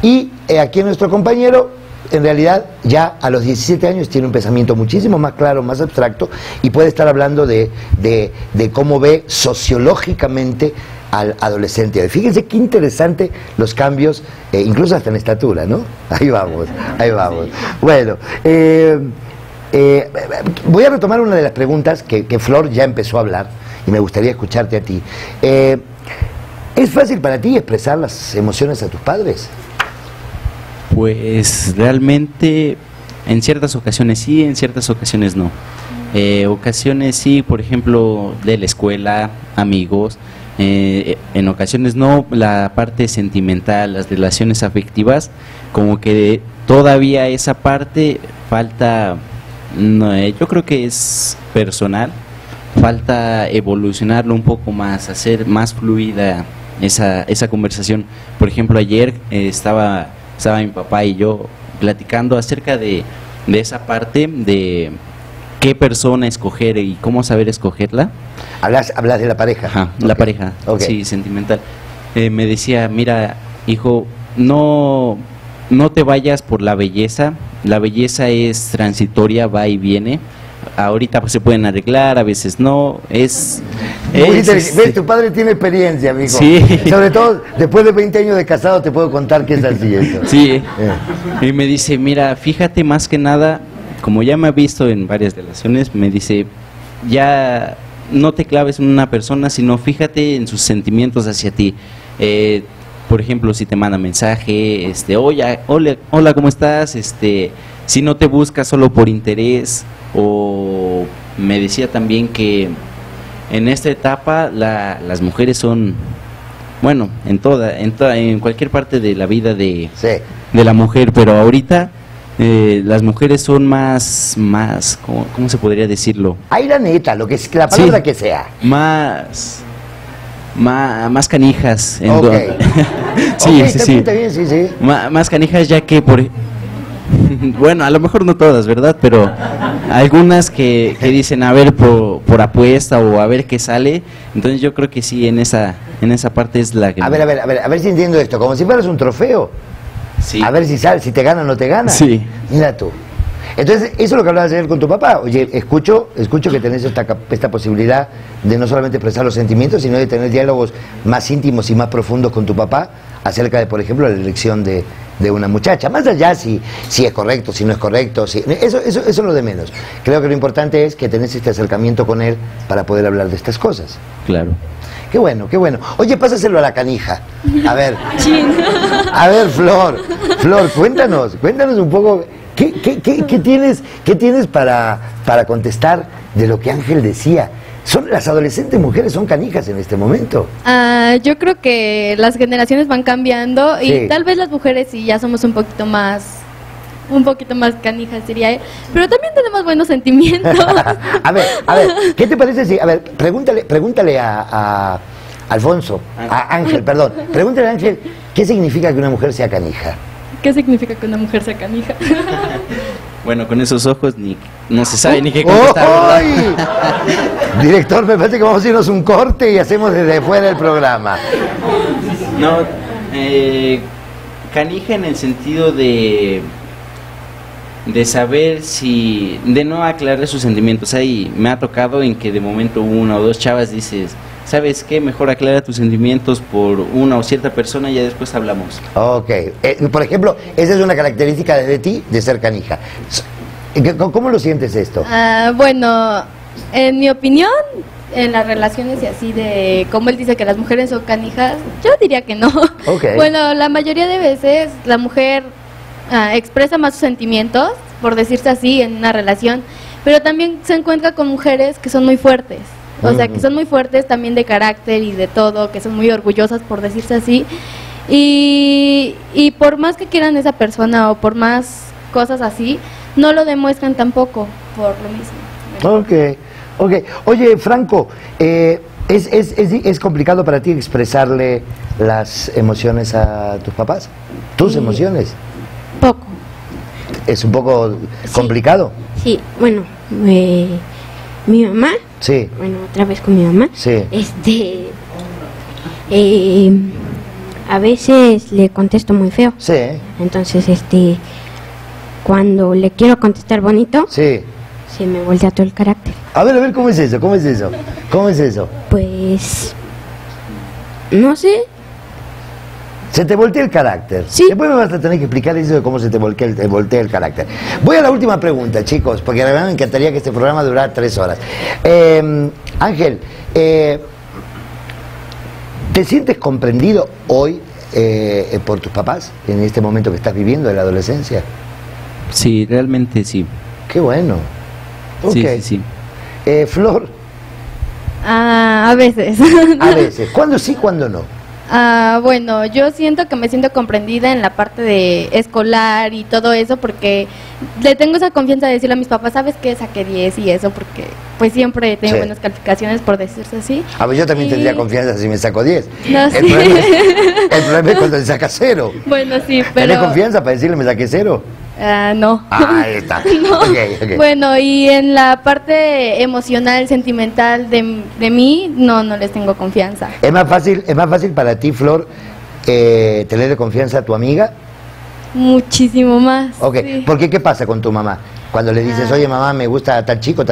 Y aquí nuestro compañero en realidad ya a los 17 años tiene un pensamiento muchísimo más claro, más abstracto y puede estar hablando de cómo ve sociológicamente al adolescente. Fíjense qué interesante los cambios, incluso hasta en estatura, ¿no? Ahí vamos. Bueno, voy a retomar una de las preguntas que Flor ya empezó a hablar y me gustaría escucharte a ti. ¿Es fácil para ti expresar las emociones a tus padres? Pues realmente en ciertas ocasiones sí, en ciertas ocasiones no. Ocasiones sí, por ejemplo, de la escuela, amigos. En ocasiones no, la parte sentimental, las relaciones afectivas, como que todavía esa parte falta, no, yo creo que es personal, falta evolucionarlo un poco más, hacer más fluida esa conversación. Por ejemplo, ayer estaba mi papá y yo platicando acerca de esa parte de qué persona escoger y cómo saber escogerla. Hablas de la pareja. Ajá, okay. La pareja, okay. Sí, sentimental. Me decía, mira, hijo, no te vayas por la belleza es transitoria, va y viene. Ahorita pues se pueden arreglar, a veces no, ¿Ves? Tu padre tiene experiencia, amigo. Sí. Sobre todo, después de 20 años de casado te puedo contar que es así esto. Sí. Y me dice, mira, fíjate más que nada, como ya me ha visto en varias relaciones, me dice, ya no te claves en una persona, sino fíjate en sus sentimientos hacia ti. Por ejemplo, si te manda mensaje, hola, ¿cómo estás? Si no te busca solo por interés. O me decía también que en esta etapa las mujeres son, bueno, en cualquier parte de la vida de la mujer, pero ahorita las mujeres son más ¿cómo se podría decirlo? Ay, la neta, lo que es la palabra que sea. Más canijas. Okay. Sí. Más canijas, ya que bueno, a lo mejor no todas, ¿verdad? Pero algunas que dicen a ver por apuesta o a ver qué sale. Entonces yo creo que sí, en esa parte es la que... A ver si entiendo esto, como si fueras un trofeo. Sí. A ver si sale, si te gana o no te gana. Sí. Mira tú. Entonces, eso es lo que hablabas ayer con tu papá. Oye, escucho que tenés esta posibilidad de no solamente expresar los sentimientos, sino de tener diálogos más íntimos y más profundos con tu papá acerca de, por ejemplo, la elección de una muchacha. Más allá si es correcto, si no es correcto, eso es lo de menos. Creo que lo importante es que tenés este acercamiento con él para poder hablar de estas cosas. Claro. Qué bueno, qué bueno. Oye, pásaselo a la canija. A ver. A ver, Flor, cuéntanos un poco... ¿Qué tienes para contestar de lo que Ángel decía? Las adolescentes mujeres son canijas en este momento. Yo creo que las generaciones van cambiando y tal vez las mujeres sí ya somos un poquito más un poquito más canija sería él. Pero también tenemos buenos sentimientos. A ver, ¿qué te parece si, a ver, pregúntale a Alfonso, a Ángel, perdón, pregúntale a Ángel, ¿qué significa que una mujer sea canija? ¿Qué significa que una mujer sea canija? Bueno, con esos ojos no se sabe ni qué contestar, ¿verdad? Director, me parece que vamos a irnos un corte y hacemos desde fuera el programa. No, canija en el sentido de saber de no aclarar sus sentimientos. Ahí me ha tocado en que de momento una o dos chavas dices, ¿sabes qué? Mejor aclara tus sentimientos por una o cierta persona y ya después hablamos. Ok. Por ejemplo, esa es una característica de ti, de ser canija. ¿Cómo lo sientes esto? Bueno, en mi opinión, en las relaciones y así de como él dice que las mujeres son canijas, yo diría que no. Okay. Bueno, la mayoría de veces la mujer expresa más sus sentimientos, por decirse así, en una relación, pero también se encuentra con mujeres que son muy fuertes. O sea, que son muy fuertes también de carácter y de todo, que son muy orgullosas, por decirse así. Y por más que quieran esa persona o por más cosas así, no lo demuestran tampoco por lo mismo. Ok. Oye, Franco, ¿es complicado para ti expresarle las emociones a tus papás? ¿Tus emociones? Poco. ¿Es un poco complicado? Sí, bueno, mi mamá, sí. Bueno, otra vez con mi mamá, sí. A veces le contesto muy feo. Sí. Entonces, cuando le quiero contestar bonito, sí, se me voltea todo el carácter. A ver, ¿cómo es eso? ¿Cómo es eso? Pues, no sé. Se te voltea el carácter. Sí. Después me vas a tener que explicar eso de cómo se te voltea el carácter. Voy a la última pregunta, chicos, porque la verdad me encantaría que este programa durara 3 horas. Ángel, ¿te sientes comprendido hoy por tus papás en este momento que estás viviendo de la adolescencia? Sí, realmente sí. Qué bueno. Okay. Sí. Flor. A veces. A veces. ¿Cuándo sí, cuándo no? Bueno, yo siento que me siento comprendida en la parte de escolar y todo eso porque le tengo esa confianza de decirle a mis papás, ¿sabes qué? Saqué 10 y eso porque pues siempre tengo buenas calificaciones, por decirse así. A ver, yo también tendría confianza si me saco 10. No, el problema es cuando le sacas 0. Bueno, sí, pero... ¿Tenés confianza para decirle me saqué 0? No. Ahí está. No. Okay. Bueno, y en la parte emocional, sentimental de mí, no les tengo confianza. ¿Es más fácil para ti, Flor, tenerle confianza a tu amiga? Muchísimo más. Ok, sí. ¿Por qué? ¿Qué pasa con tu mamá? Cuando le dices, oye mamá, me gusta tal chico,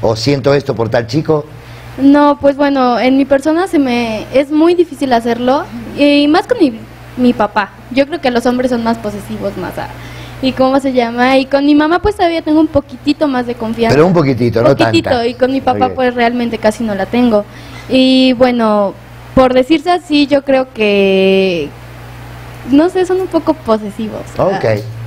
o siento esto por tal chico. No, pues bueno, en mi persona es muy difícil hacerlo, y más con mi papá. Yo creo que los hombres son más posesivos, ¿y cómo se llama? Y con mi mamá pues todavía tengo un poquitito más de confianza. Pero un poquitito, no tanta. Y con mi papá pues realmente casi no la tengo. Y bueno, por decirse así, yo creo que, no sé, son un poco posesivos. Ok.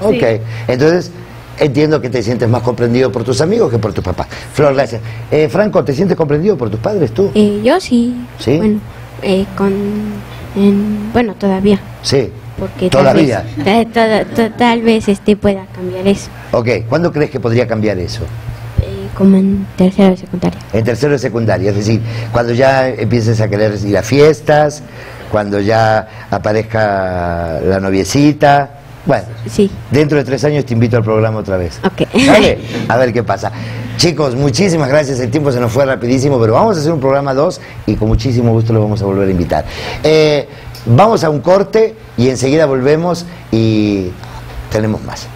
Sí. Entonces, entiendo que te sientes más comprendido por tus amigos que por tus papás. Flor, gracias. Franco, ¿te sientes comprendido por tus padres tú? Yo sí. ¿Sí? Bueno, todavía. Sí. Porque ¿Todavía? Tal vez pueda cambiar eso. Ok, ¿cuándo crees que podría cambiar eso? Como en tercero de secundaria. En tercero de secundaria, es decir, cuando ya empieces a querer ir a fiestas, cuando ya aparezca la noviecita. Bueno, sí. Dentro de 3 años te invito al programa otra vez. Ok. ¿Vale? A ver qué pasa. Chicos, muchísimas gracias, el tiempo se nos fue rapidísimo, pero vamos a hacer un programa 2 y con muchísimo gusto lo vamos a volver a invitar. Vamos a un corte y enseguida volvemos y tenemos más.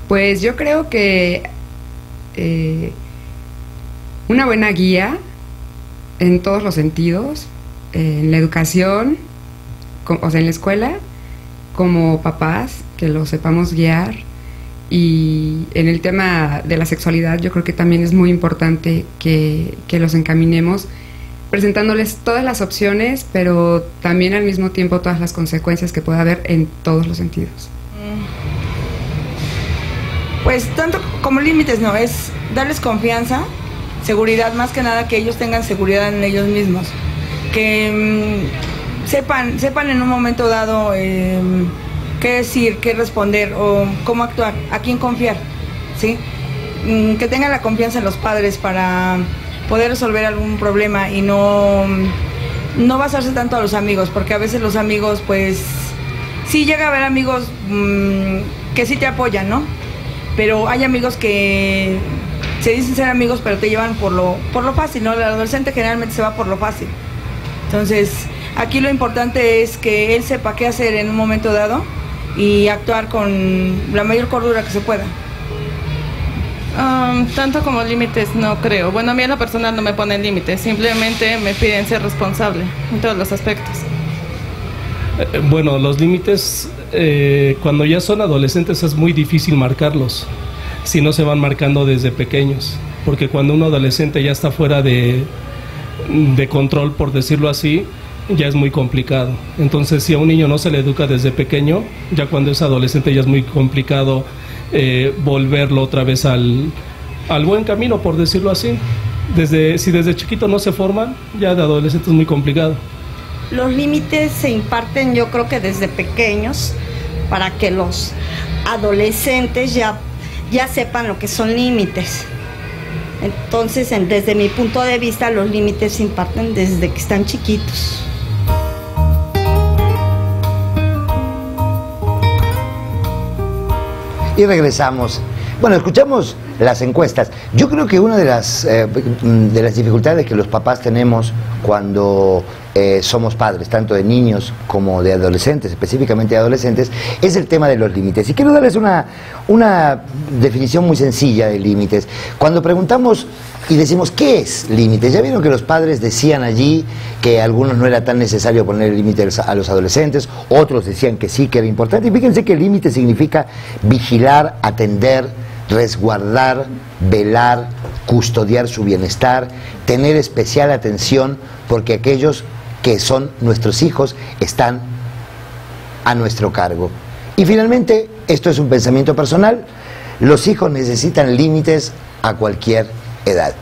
Pues yo creo que una buena guía en todos los sentidos, en la educación, o sea, en la escuela, como papás, que los sepamos guiar, y en el tema de la sexualidad yo creo que también es muy importante que los encaminemos presentándoles todas las opciones, pero también al mismo tiempo todas las consecuencias que pueda haber en todos los sentidos. Pues tanto como límites, no, es darles confianza, seguridad, más que nada que ellos tengan seguridad en ellos mismos, que sepan en un momento dado qué decir, qué responder o cómo actuar, a quién confiar, ¿sí? Que tengan la confianza en los padres para poder resolver algún problema y no basarse tanto a los amigos, porque a veces los amigos, pues, sí llega a haber amigos que sí te apoyan, ¿no? Pero hay amigos que se dicen ser amigos, pero te llevan por lo fácil, ¿no? El adolescente generalmente se va por lo fácil. Entonces, aquí lo importante es que él sepa qué hacer en un momento dado y actuar con la mayor cordura que se pueda. Tanto como límites no creo. Bueno, a mí en lo personal no me ponen límites, simplemente me piden ser responsable en todos los aspectos. Bueno, los límites cuando ya son adolescentes es muy difícil marcarlos, si no se van marcando desde pequeños, porque cuando un adolescente ya está fuera de control, por decirlo así, ya es muy complicado. Entonces, si a un niño no se le educa desde pequeño, ya cuando es adolescente ya es muy complicado volverlo otra vez al buen camino, por decirlo así. Si desde chiquito no se forman, ya de adolescente es muy complicado. Los límites se imparten, yo creo que desde pequeños, para que los adolescentes ya sepan lo que son límites. Entonces, desde mi punto de vista, los límites se imparten desde que están chiquitos. Y regresamos. Bueno, escuchamos las encuestas. Yo creo que una de las dificultades que los papás tenemos cuando somos padres, tanto de niños como de adolescentes, específicamente de adolescentes, es el tema de los límites. Y quiero darles una definición muy sencilla de límites. Cuando preguntamos y decimos, ¿qué es límites? Ya vieron que los padres decían allí que a algunos no era tan necesario poner límites a los adolescentes, otros decían que sí, que era importante. Y fíjense que límite significa vigilar, atender, resguardar, velar, custodiar su bienestar, tener especial atención, porque aquellos que son nuestros hijos están a nuestro cargo. Y finalmente, esto es un pensamiento personal, los hijos necesitan límites a cualquier edad.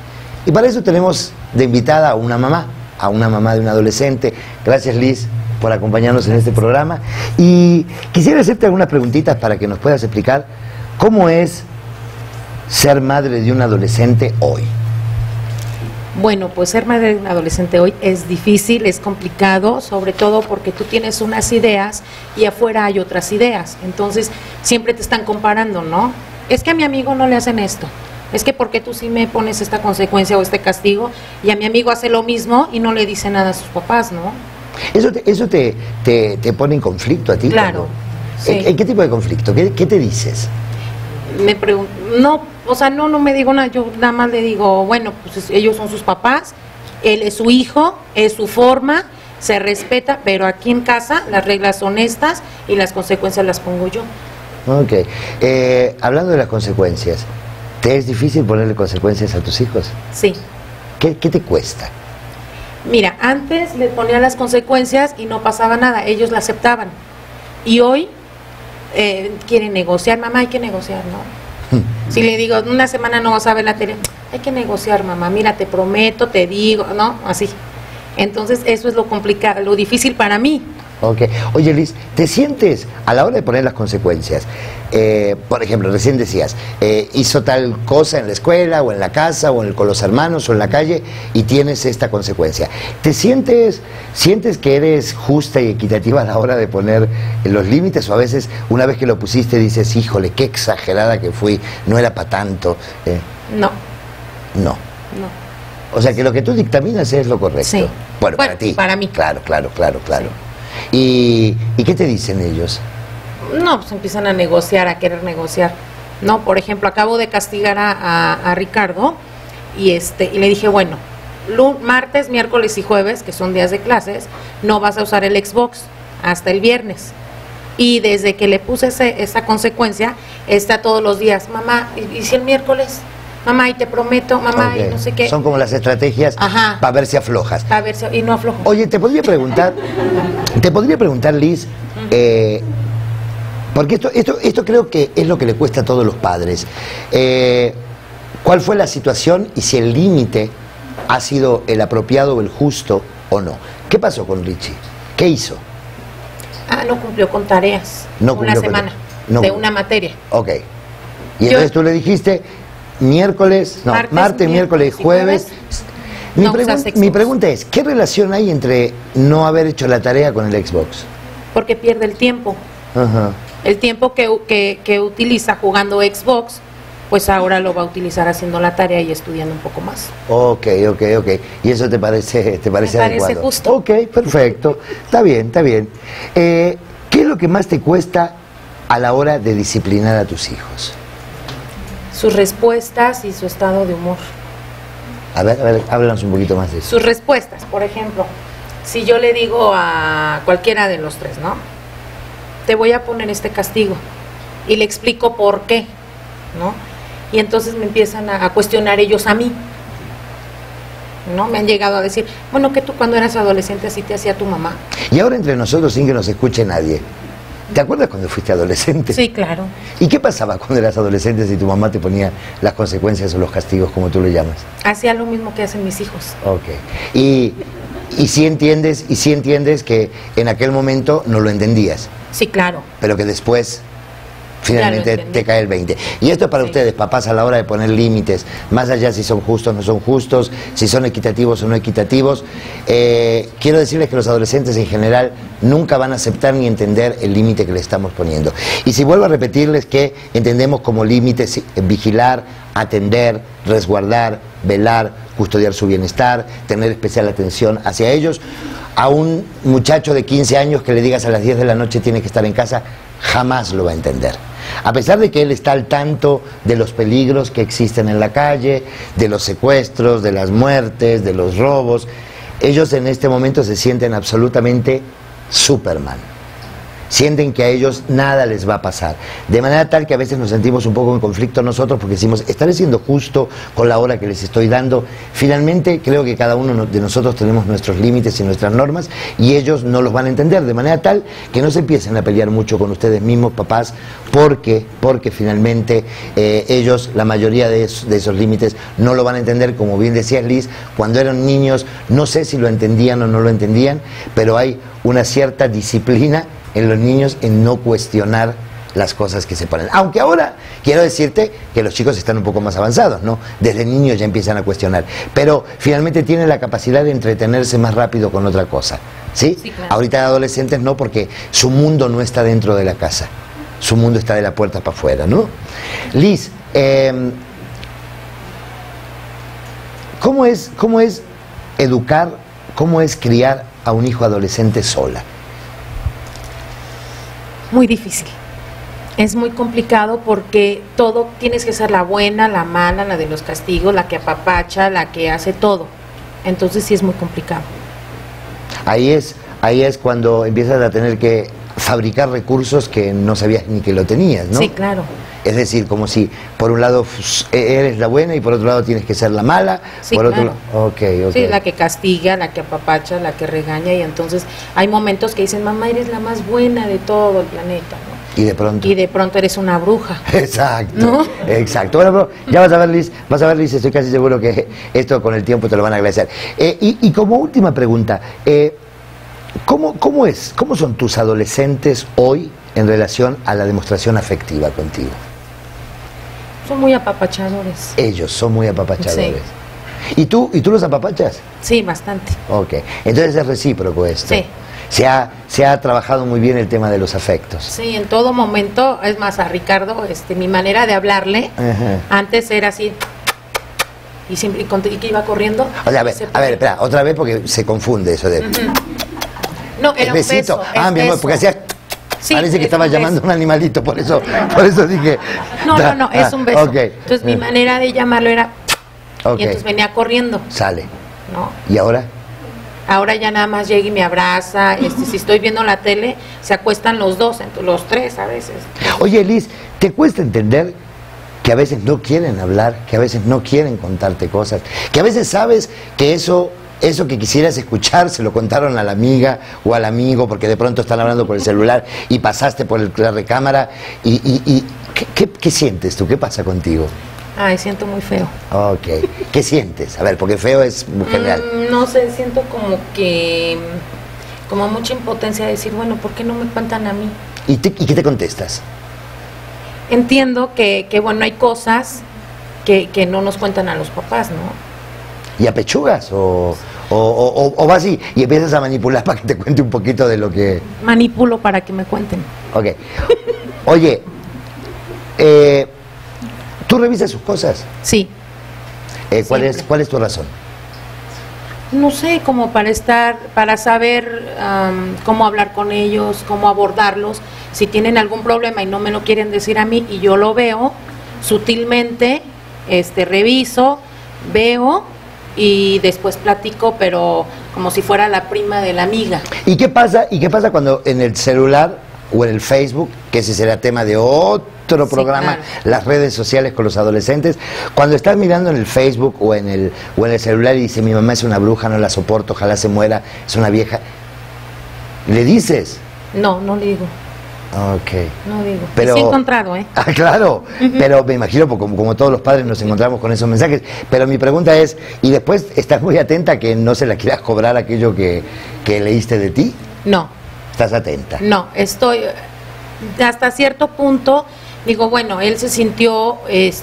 Y para eso tenemos de invitada a una mamá de un adolescente. Gracias, Liz, por acompañarnos en este programa. Y quisiera hacerte algunas preguntitas para que nos puedas explicar cómo es ser madre de un adolescente hoy. Bueno, pues ser madre de un adolescente hoy es difícil, es complicado, sobre todo porque tú tienes unas ideas y afuera hay otras ideas. Entonces, siempre te están comparando, ¿no? Es que a mi amigo no le hacen esto. Es que ¿por qué tú sí me pones esta consecuencia o este castigo? Y a mi amigo hace lo mismo y no le dice nada a sus papás, ¿no? ¿Eso te pone en conflicto a ti? Claro. Sí. ¿En qué tipo de conflicto? ¿Qué te dices? Me pregunto, no, o sea, no me digo nada, yo nada más le digo, bueno, pues ellos son sus papás, él es su hijo, es su forma, se respeta, pero aquí en casa las reglas son estas y las consecuencias las pongo yo. Ok, hablando de las consecuencias, ¿te es difícil ponerle consecuencias a tus hijos? Sí. ¿Qué te cuesta? Mira, antes le ponía las consecuencias y no pasaba nada, ellos la aceptaban, y hoy quieren negociar, mamá, hay que negociar, ¿no? Si le digo, una semana no vas a ver la tele, hay que negociar, mamá, mira, te prometo, te digo, ¿no? Así. Entonces, eso es lo complicado, lo difícil para mí. Ok. Oye, Liz, ¿te sientes a la hora de poner las consecuencias? Por ejemplo, recién decías, hizo tal cosa en la escuela, o en la casa, o con los hermanos, o en la calle, y tienes esta consecuencia. ¿Te sientes que eres justa y equitativa a la hora de poner los límites? O a veces, una vez que lo pusiste, dices, híjole, qué exagerada que fui, no era para tanto. No. No. No. O sea, que lo que tú dictaminas es lo correcto. Sí. Bueno, para ti. Para mí. Claro. Sí. ¿Y qué te dicen ellos? No, pues empiezan a negociar, a querer negociar. ¿no? Por ejemplo, acabo de castigar a Ricardo y le dije, bueno, martes, miércoles y jueves, que son días de clases, no vas a usar el Xbox hasta el viernes. Y desde que le puse esa consecuencia, está todos los días, mamá, ¿y si el miércoles? Mamá, y te prometo, mamá, y no sé qué. Son como las estrategias para ver si aflojas. Para ver si, y no aflojo. Oye, te podría preguntar, Liz, porque esto creo que es lo que le cuesta a todos los padres. ¿Cuál fue la situación y si el límite ha sido el apropiado o el justo o no? ¿Qué pasó con Richie? ¿Qué hizo? No cumplió con tareas. Una semana de una materia. Ok. Y entonces tú le dijiste martes, miércoles y jueves. Mi pregunta es, ¿qué relación hay entre no haber hecho la tarea con el Xbox? Porque pierde el tiempo. Ajá. El tiempo que utiliza jugando Xbox, pues ahora lo va a utilizar haciendo la tarea y estudiando un poco más. Ok. ¿Y eso te parece adecuado? Me parece justo. Ok, perfecto. Está bien. ¿Qué es lo que más te cuesta a la hora de disciplinar a tus hijos? Sus respuestas y su estado de humor. A ver, háblanos un poquito más de eso. Sus respuestas, por ejemplo, si yo le digo a cualquiera de los tres, ¿no? Te voy a poner este castigo y le explico por qué, ¿no? Y entonces me empiezan a cuestionar ellos a mí, ¿no? Me han llegado a decir, bueno, que tú cuando eras adolescente así te hacía tu mamá. Y ahora entre nosotros, sin que nos escuche nadie, ¿te acuerdas cuando fuiste adolescente? Sí, claro. ¿Y qué pasaba cuando eras adolescente si tu mamá te ponía las consecuencias o los castigos, como tú lo llamas? Hacía lo mismo que hacen mis hijos. Ok. Y sí entiendes que en aquel momento no lo entendías. Sí, claro. Pero que después finalmente claro, te cae el 20. Y esto es para ustedes, papás, a la hora de poner límites, más allá si son justos o no son justos, si son equitativos o no equitativos. Quiero decirles que los adolescentes en general nunca van a aceptar ni entender el límite que le estamos poniendo. Y si vuelvo a repetirles que entendemos como límites vigilar, atender, resguardar, velar, custodiar su bienestar, tener especial atención hacia ellos. A un muchacho de 15 años que le digas a las 10 de la noche tiene que estar en casa, jamás lo va a entender. A pesar de que él está al tanto de los peligros que existen en la calle, de los secuestros, de las muertes, de los robos, ellos en este momento se sienten absolutamente Superman. Sienten que a ellos nada les va a pasar. De manera tal que a veces nos sentimos un poco en conflicto nosotros porque decimos, ¿estaré siendo justo con la hora que les estoy dando? Finalmente creo que cada uno de nosotros tenemos nuestros límites y nuestras normas y ellos no los van a entender. De manera tal que no se empiecen a pelear mucho con ustedes mismos, papás, porque finalmente ellos, la mayoría de esos límites, no lo van a entender. Como bien decías, Liz, cuando eran niños, no sé si lo entendían o no lo entendían, pero hay una cierta disciplina en los niños en no cuestionar las cosas que se ponen. Aunque ahora quiero decirte que los chicos están un poco más avanzados, ¿no? Desde niños ya empiezan a cuestionar, pero finalmente tienen la capacidad de entretenerse más rápido con otra cosa, ¿sí? Sí, claro. Ahorita de adolescentes no, porque su mundo no está dentro de la casa, su mundo está de la puerta para afuera, ¿no? Liz, ¿cómo es educar, cómo es criar a un hijo adolescente sola? Muy difícil. Es muy complicado porque todo tienes que ser la buena, la mala, la de los castigos, la que apapacha, la que hace todo. Entonces sí es muy complicado. Ahí es cuando empiezas a tener que fabricar recursos que no sabías ni que lo tenías, ¿no? Sí, claro. Es decir, como si por un lado eres la buena y por otro lado tienes que ser la mala. Sí, por claro. Otro lado. Sí, la que castiga, la que apapacha, la que regaña, y entonces hay momentos que dicen, mamá, eres la más buena de todo el planeta, ¿no? Y de pronto eres una bruja. Exacto, ¿no? Exacto. Bueno, pero ya vas a ver, Liz, estoy casi seguro que esto con el tiempo te lo van a agradecer. Y como última pregunta, ¿cómo son tus adolescentes hoy en relación a la demostración afectiva contigo? Son muy apapachadores. Ellos son muy apapachadores. Sí. ¿Y tú los apapachas? Sí, bastante. Ok, entonces es recíproco esto. Sí. Se ha trabajado muy bien el tema de los afectos. Sí, en todo momento. Es más, a Ricardo, mi manera de hablarle, antes era así, y siempre y que iba corriendo. O sea, a ver, espera, otra vez porque se confunde eso de... No, era un beso. Mi amor, porque hacía... Sí, Parece que es estabas un llamando a beso. un animalito, por eso dije. No, es un beso. Ok. Entonces mi manera de llamarlo era, Ok. y entonces venía corriendo, Sale. ¿no? ¿Y ahora? Ahora ya nada más llega y me abraza, si estoy viendo la tele, se acuestan los dos, los tres a veces. Oye, Liz, ¿te cuesta entender que a veces no quieren hablar, que a veces no quieren contarte cosas, que a veces sabes que eso que quisieras escuchar se lo contaron a la amiga o al amigo porque de pronto están hablando por el celular y pasaste por la recámara y ¿qué sientes tú? ¿Qué pasa contigo? Ay, siento muy feo. Ok. ¿Qué sientes? A ver, porque feo es muy general. No sé, siento como mucha impotencia de decir, bueno, ¿por qué no me cuentan a mí? ¿Y qué te contestas? Entiendo que bueno, hay cosas que no nos cuentan a los papás, ¿no? ¿Y apechugas? ¿O vas y empiezas a manipular para que te cuente un poquito de lo que...? Manipulo para que me cuenten. Ok. Oye, ¿tú revisas sus cosas? Sí. ¿Cuál es tu razón? No sé, como para saber cómo hablar con ellos, cómo abordarlos. Si tienen algún problema y no me lo quieren decir a mí y yo lo veo, sutilmente reviso, veo y después platico, pero como si fuera la prima de la amiga. ¿Y qué pasa cuando en el celular o en el Facebook, que ese será tema de otro programa, claro, las redes sociales con los adolescentes, cuando estás mirando en el Facebook o en el celular y dice mi mamá es una bruja, no la soporto, ojalá se muera, es una vieja, ¿le dices? No le digo. Ok. No digo. Pero, sí he encontrado, Ah, claro, pero me imagino, porque como todos los padres nos encontramos con esos mensajes, pero mi pregunta es, ¿y después estás muy atenta a que no se la quieras cobrar aquello que leíste de ti? No. ¿Estás atenta? No, estoy hasta cierto punto, digo, bueno, él se sintió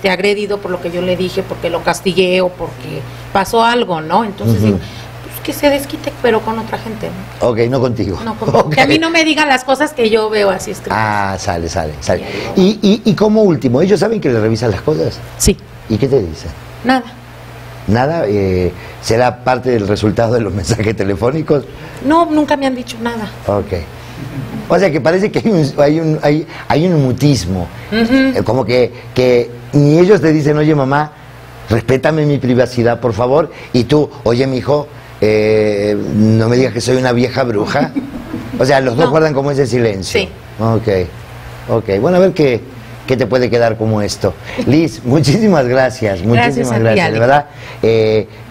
agredido por lo que yo le dije, porque lo castigué o porque pasó algo, ¿no? Entonces digo, pues que se desquite, pero con otra gente, ¿no? Ok, no contigo. No, conmigo. Que a mí no me digan las cosas que yo veo así escritas. Ah, sale. Y como último, ¿ellos saben que le revisan las cosas? Sí. ¿Y qué te dicen? Nada. ¿Nada? ¿Será parte del resultado de los mensajes telefónicos? No, nunca me han dicho nada. Ok. O sea que parece que hay un mutismo. Como que ni ellos te dicen, oye mamá, respétame mi privacidad, por favor. Y tú, oye mijo, no me digas que soy una vieja bruja. O sea, los dos guardan como ese silencio. Sí. Ok. Bueno, a ver qué te puede quedar como esto. Liz, muchísimas gracias. Muchísimas gracias. De verdad,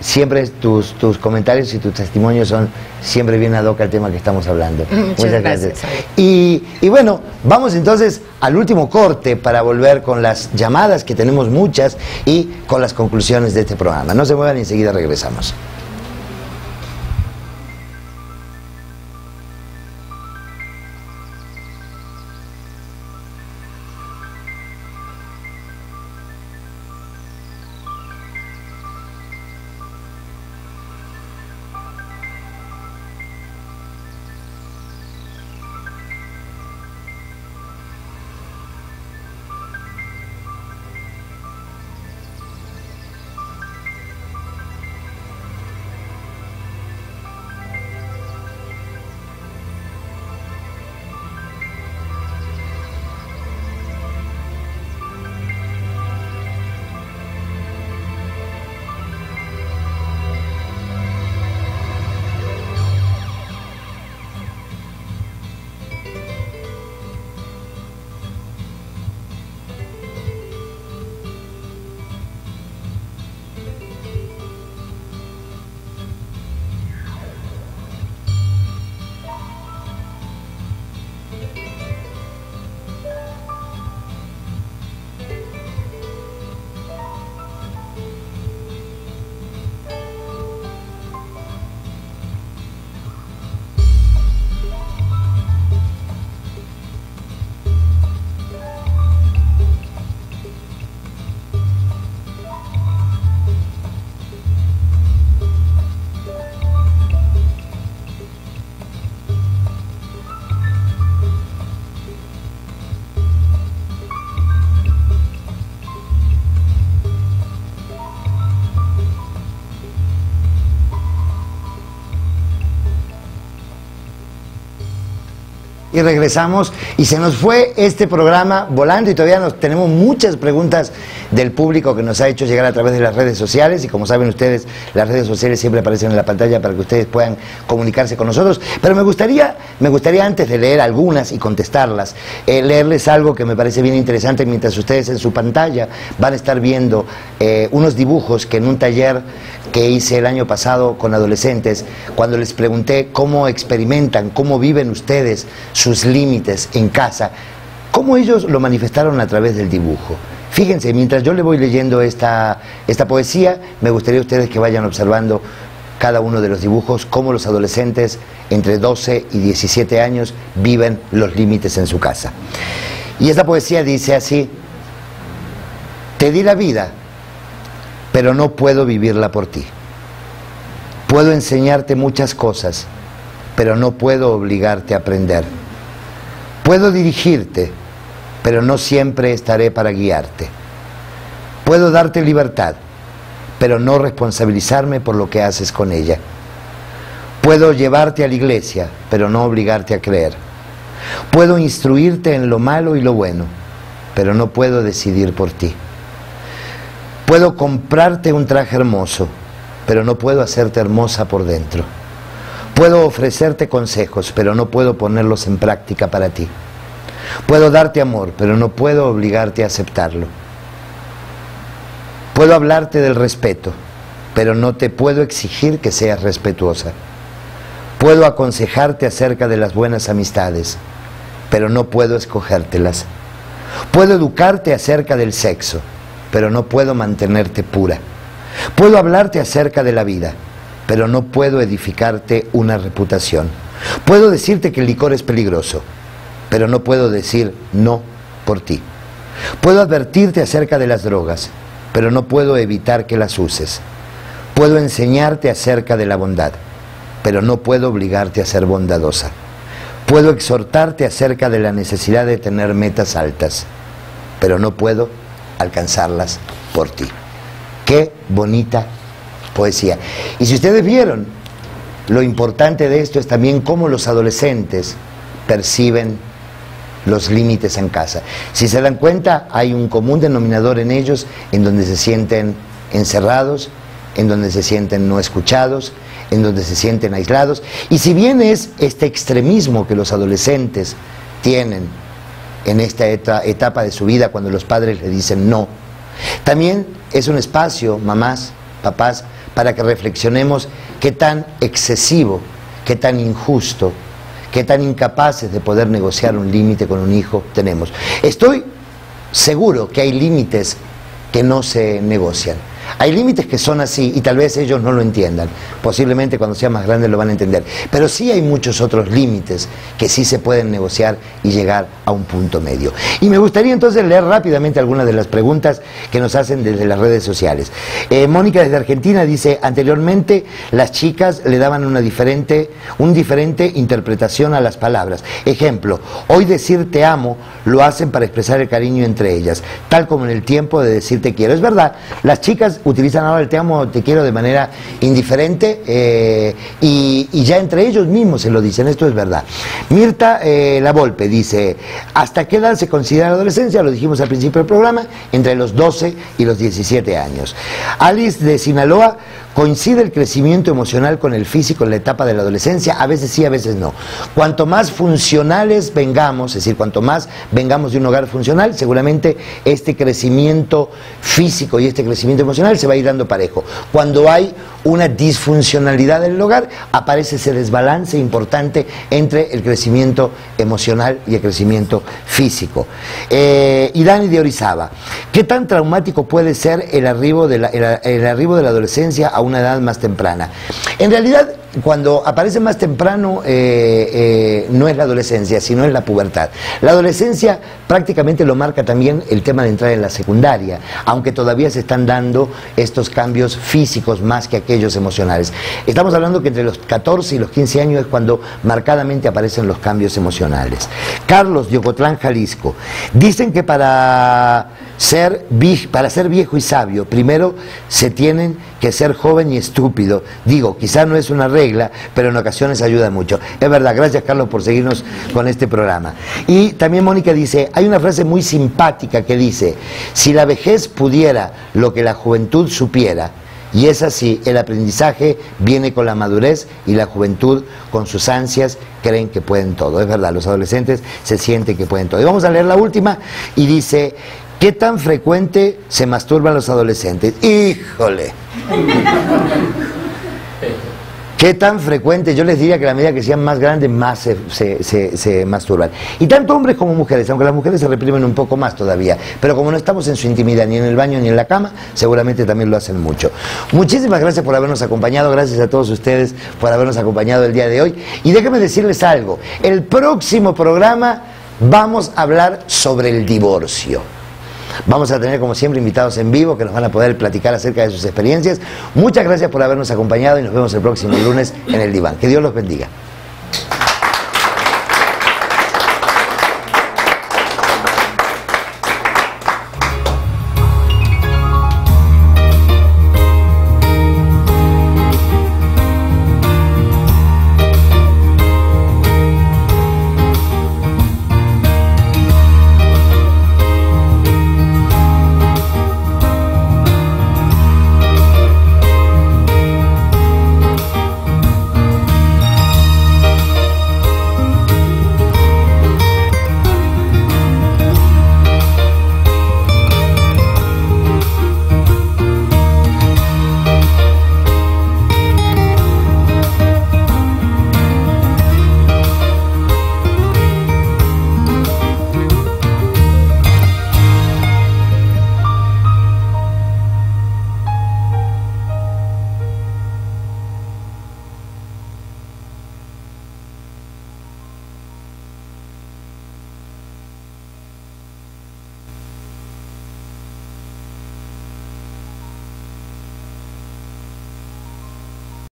siempre tus comentarios y tus testimonios son siempre bien ad hoc al tema que estamos hablando. Muchas gracias. Y bueno, vamos entonces al último corte para volver con las llamadas, que tenemos muchas, y con las conclusiones de este programa. No se muevan y enseguida regresamos. y regresamos. Y se nos fue este programa volando y todavía tenemos muchas preguntas del público que nos ha hecho llegar a través de las redes sociales. Y como saben ustedes, las redes sociales siempre aparecen en la pantalla para que ustedes puedan comunicarse con nosotros. Pero me gustaría antes de leer algunas y contestarlas, leerles algo que me parece bien interesante mientras ustedes en su pantalla van a estar viendo unos dibujos que en un taller que hice el año pasado con adolescentes, cuando les pregunté cómo experimentan, cómo viven ustedes sus límites en casa, cómo ellos lo manifestaron a través del dibujo. Fíjense, mientras yo le voy leyendo esta poesía, me gustaría a ustedes que vayan observando cada uno de los dibujos, cómo los adolescentes entre 12 y 17 años viven los límites en su casa. Y esta poesía dice así: te di la vida, pero no puedo vivirla por ti. Puedo enseñarte muchas cosas, pero no puedo obligarte a aprender. Puedo dirigirte, pero no siempre estaré para guiarte. Puedo darte libertad, pero no responsabilizarme por lo que haces con ella. Puedo llevarte a la iglesia, pero no obligarte a creer. Puedo instruirte en lo malo y lo bueno, pero no puedo decidir por ti. Puedo comprarte un traje hermoso, pero no puedo hacerte hermosa por dentro. Puedo ofrecerte consejos, pero no puedo ponerlos en práctica para ti. Puedo darte amor, pero no puedo obligarte a aceptarlo. Puedo hablarte del respeto, pero no te puedo exigir que seas respetuosa. Puedo aconsejarte acerca de las buenas amistades, pero no puedo escogértelas. Puedo educarte acerca del sexo, pero no puedo mantenerte pura. Puedo hablarte acerca de la vida, pero no puedo edificarte una reputación. Puedo decirte que el licor es peligroso, pero no puedo decir no por ti. Puedo advertirte acerca de las drogas, pero no puedo evitar que las uses. Puedo enseñarte acerca de la bondad, pero no puedo obligarte a ser bondadosa. Puedo exhortarte acerca de la necesidad de tener metas altas, pero no puedo alcanzarlas por ti. Qué bonita poesía. Y si ustedes vieron, lo importante de esto es también cómo los adolescentes perciben los límites en casa. Si se dan cuenta, hay un común denominador en ellos, en donde se sienten encerrados, en donde se sienten no escuchados, en donde se sienten aislados. Y si bien es este extremismo que los adolescentes tienen en esta etapa de su vida, cuando los padres le dicen no, también es un espacio, mamás, papás, para que reflexionemos qué tan excesivo, qué tan injusto, qué tan incapaces de poder negociar un límite con un hijo tenemos. Estoy seguro que hay límites que no se negocian. Hay límites que son así y tal vez ellos no lo entiendan. Posiblemente cuando sean más grandes lo van a entender. Pero sí hay muchos otros límites que sí se pueden negociar y llegar a un punto medio. Y me gustaría entonces leer rápidamente algunas de las preguntas que nos hacen desde las redes sociales. Mónica desde Argentina dice: anteriormente las chicas le daban una diferente interpretación a las palabras. Ejemplo, hoy decir te amo lo hacen para expresar el cariño entre ellas, tal como en el tiempo de decir te quiero. Es verdad, las chicas utilizan ahora el te amo o te quiero de manera indiferente y ya entre ellos mismos se lo dicen. Esto es verdad. Mirta La Volpe dice: ¿hasta qué edad se considera la adolescencia? Lo dijimos al principio del programa, entre los 12 y los 17 años. Alice de Sinaloa: ¿coincide el crecimiento emocional con el físico en la etapa de la adolescencia? A veces sí, a veces no. Cuanto más funcionales vengamos, es decir, cuanto más vengamos de un hogar funcional, seguramente este crecimiento físico y este crecimiento emocional se va a ir dando parejo. Cuando hay una disfuncionalidad en el hogar, aparece ese desbalance importante entre el crecimiento emocional y el crecimiento físico. Y Dani de Orizaba: ¿qué tan traumático puede ser el arribo de la adolescencia a una edad más temprana? En realidad, cuando aparece más temprano no es la adolescencia, sino es la pubertad. La adolescencia prácticamente lo marca también el tema de entrar en la secundaria, aunque todavía se están dando estos cambios físicos más que aquellos emocionales. Estamos hablando que entre los 14 y los 15 años es cuando marcadamente aparecen los cambios emocionales. Carlos de Ocotlán, Jalisco: dicen que para para ser viejo y sabio, primero se tienen que ser joven y estúpido. Digo, quizás no es una regla, pero en ocasiones ayuda mucho. Es verdad, gracias Carlos por seguirnos con este programa. Y también Mónica dice, hay una frase muy simpática que dice, si la vejez pudiera lo que la juventud supiera, y es así, el aprendizaje viene con la madurez y la juventud con sus ansias creen que pueden todo. Es verdad, los adolescentes se sienten que pueden todo. Y vamos a leer la última y dice, ¿qué tan frecuente se masturban los adolescentes? ¡Híjole! ¿Qué tan frecuente? Yo les diría que a la medida que sean más grandes, más se masturban. Y tanto hombres como mujeres, aunque las mujeres se reprimen un poco más todavía. Pero como no estamos en su intimidad, ni en el baño ni en la cama, seguramente también lo hacen mucho. Muchísimas gracias por habernos acompañado, gracias a todos ustedes por habernos acompañado el día de hoy. Y déjenme decirles algo, el próximo programa vamos a hablar sobre el divorcio. Vamos a tener como siempre invitados en vivo que nos van a poder platicar acerca de sus experiencias. Muchas gracias por habernos acompañado y nos vemos el próximo lunes en El Diván. Que Dios los bendiga.